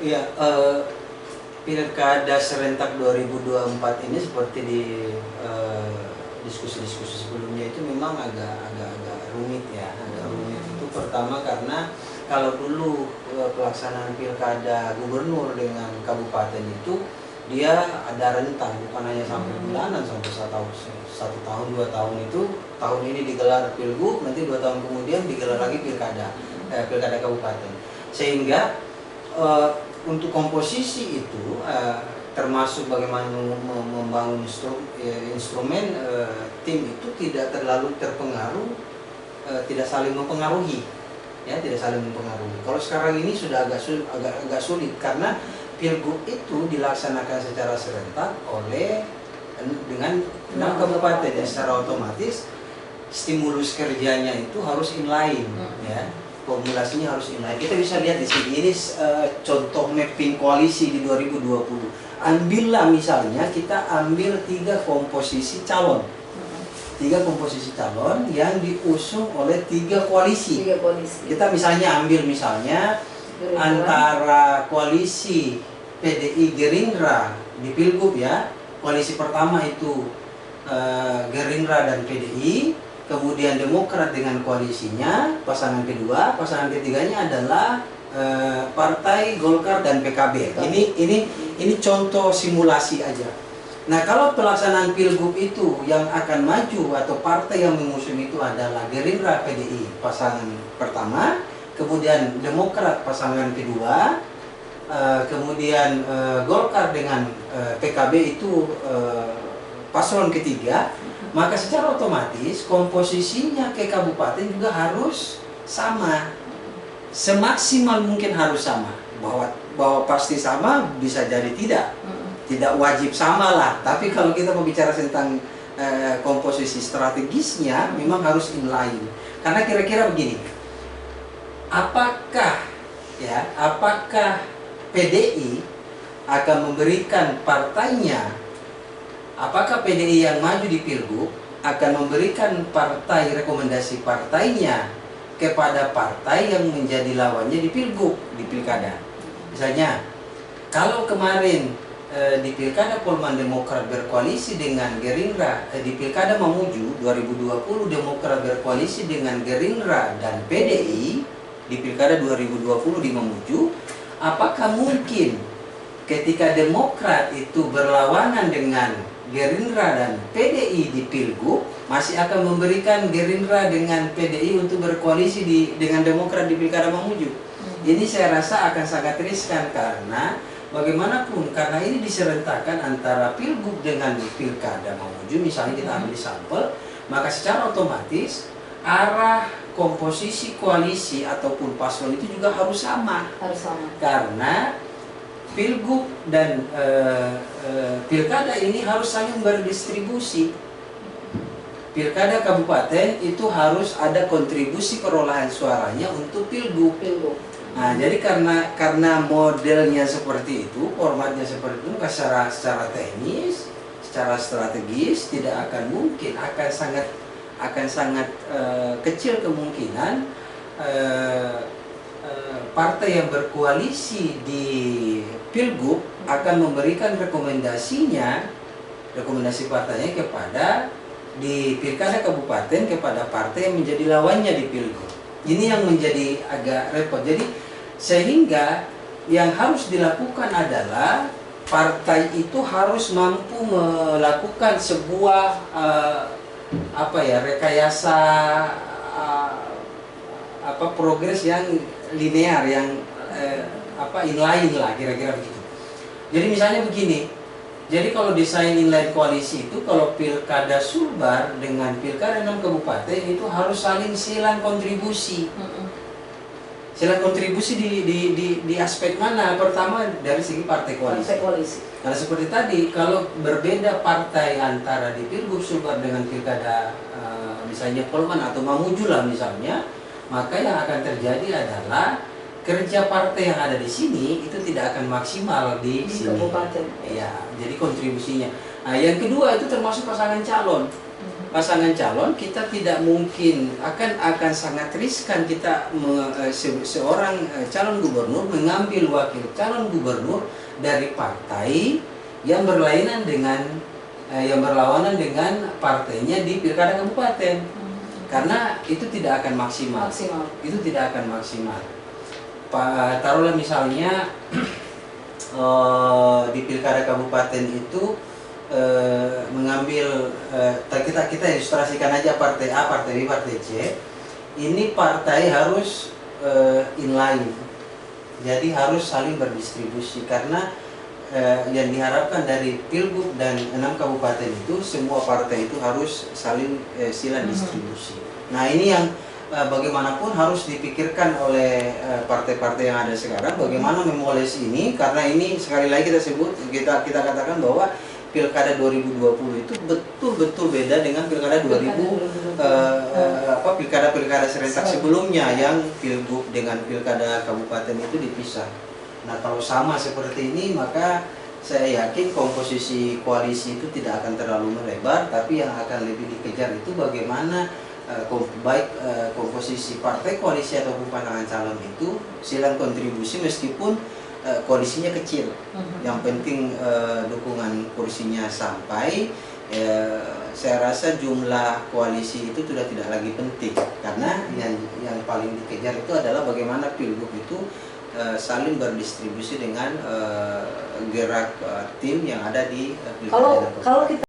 Iya, Pilkada serentak 2024 ini seperti di diskusi-diskusi sebelumnya itu memang agak rumit ya, agak rumit. Itu pertama karena kalau dulu pelaksanaan pilkada gubernur dengan kabupaten itu dia ada rentang, bukan hanya sampai bulanan, sampai satu tahun 2 tahun. Itu tahun ini digelar pilgub, nanti 2 tahun kemudian digelar lagi pilkada kabupaten, sehingga untuk komposisi itu termasuk bagaimana membangun instrumen tim itu tidak terlalu terpengaruh, tidak saling mempengaruhi, ya, tidak saling mempengaruhi. Kalau sekarang ini sudah agak sulit karena pilgub itu dilaksanakan secara serentak dengan 6 kabupaten, ya, secara otomatis stimulus kerjanya itu harus inline, ya. Formulasinya harus inline. Kita bisa lihat di sini, ini contoh mapping koalisi di 2020. Ambillah misalnya, kita ambil 3 komposisi calon. 3 komposisi calon yang diusung oleh 3 koalisi. Kita misalnya ambil antara koalisi PDI Gerindra di Pilgub, ya. Koalisi pertama itu Gerindra dan PDI. Kemudian Demokrat dengan koalisinya, pasangan kedua, pasangan ketiganya adalah Partai Golkar dan PKB. Ini contoh simulasi aja. Nah, kalau pelaksanaan pilgub itu yang akan maju atau partai yang mengusung itu adalah Gerindra PDI pasangan pertama, kemudian Demokrat pasangan kedua, kemudian Golkar dengan PKB itu paslon ketiga, maka secara otomatis komposisinya ke kabupaten juga harus sama, semaksimal mungkin harus sama. Bahwa pasti sama bisa jadi tidak wajib sama lah. Tapi kalau kita berbicara tentang komposisi strategisnya, memang harus inline. Karena kira-kira begini, apakah PDI akan memberikan partainya, apakah PDI yang maju di Pilgub akan memberikan rekomendasi partainya kepada partai yang menjadi lawannya di Pilgub, di Pilkada? Misalnya, kalau kemarin di Pilkada Polman Demokrat berkoalisi dengan Gerindra, di Pilkada Mamuju 2020 Demokrat berkoalisi dengan Gerindra dan PDI di Pilkada 2020 di Mamuju, apakah mungkin ketika Demokrat itu berlawanan dengan Gerindra dan PDI di Pilgub masih akan memberikan Gerindra dengan PDI untuk berkoalisi dengan Demokrat di Pilkada Mamuju? Ini saya rasa akan sangat riskan karena bagaimanapun, karena ini diserentakkan antara Pilgub dengan Pilkada Mamuju, misalnya kita ambil sampel, maka secara otomatis arah komposisi koalisi ataupun paslon itu juga harus sama. Karena Pilgub dan Pilkada ini harus saling berdistribusi. Pilkada kabupaten itu harus ada kontribusi perolehan suaranya untuk Pilgub. Nah, jadi karena modelnya seperti itu, formatnya seperti itu, secara teknis, secara strategis tidak akan mungkin, akan sangat kecil kemungkinan partai yang berkoalisi di Pilgub akan memberikan rekomendasi partainya kepada di Pilkada Kabupaten kepada partai yang menjadi lawannya di Pilgub. Ini yang menjadi agak repot. Jadi sehingga yang harus dilakukan adalah partai itu harus mampu melakukan sebuah rekayasa progres yang linear, yang inline lah, kira-kira begitu. Jadi misalnya begini, jadi kalau desain inline koalisi itu, kalau Pilkada Sulbar dengan Pilkada 6 kabupaten itu harus saling silang kontribusi. Silang kontribusi di aspek mana? Pertama dari segi partai koalisi. Karena seperti tadi, kalau berbeda partai antara di Pilgub Sulbar dengan Pilkada misalnya Polman atau Mamuju lah misalnya, maka yang akan terjadi adalah kerja partai yang ada di sini itu tidak akan maksimal di sini. Kabupaten. Ya, jadi kontribusinya. Nah, yang kedua itu termasuk pasangan calon. pasangan calon, kita tidak mungkin akan sangat riskan kita seorang calon gubernur mengambil wakil calon gubernur dari partai yang berlainan dengan yang berlawanan dengan partainya di pilkada kabupaten, karena itu tidak akan maksimal. Itu tidak akan maksimal. Taruhlah misalnya di pilkada kabupaten itu mengambil kita ilustrasikan aja partai A, partai B, partai C. Ini partai harus inline, jadi harus saling berdistribusi, karena yang diharapkan dari Pilgub dan 6 kabupaten itu semua partai itu harus saling sila distribusi. Nah ini yang bagaimanapun harus dipikirkan oleh partai-partai yang ada sekarang, bagaimana memoles ini, karena ini sekali lagi kita katakan bahwa pilkada 2020 itu betul-betul beda dengan pilkada 2000 pilkada serentak sebelumnya yang Pilgub dengan pilkada kabupaten itu dipisah. Nah kalau sama seperti ini, maka saya yakin komposisi koalisi itu tidak akan terlalu melebar, tapi yang akan lebih dikejar itu bagaimana baik komposisi partai, koalisi ataupun pasangan calon itu silang kontribusi meskipun koalisinya kecil. Yang penting dukungan kursinya sampai. Saya rasa jumlah koalisi itu sudah tidak lagi penting, karena yang paling dikejar itu adalah bagaimana Pilgub itu saling berdistribusi dengan gerak tim yang ada di pilkada. Kalau kita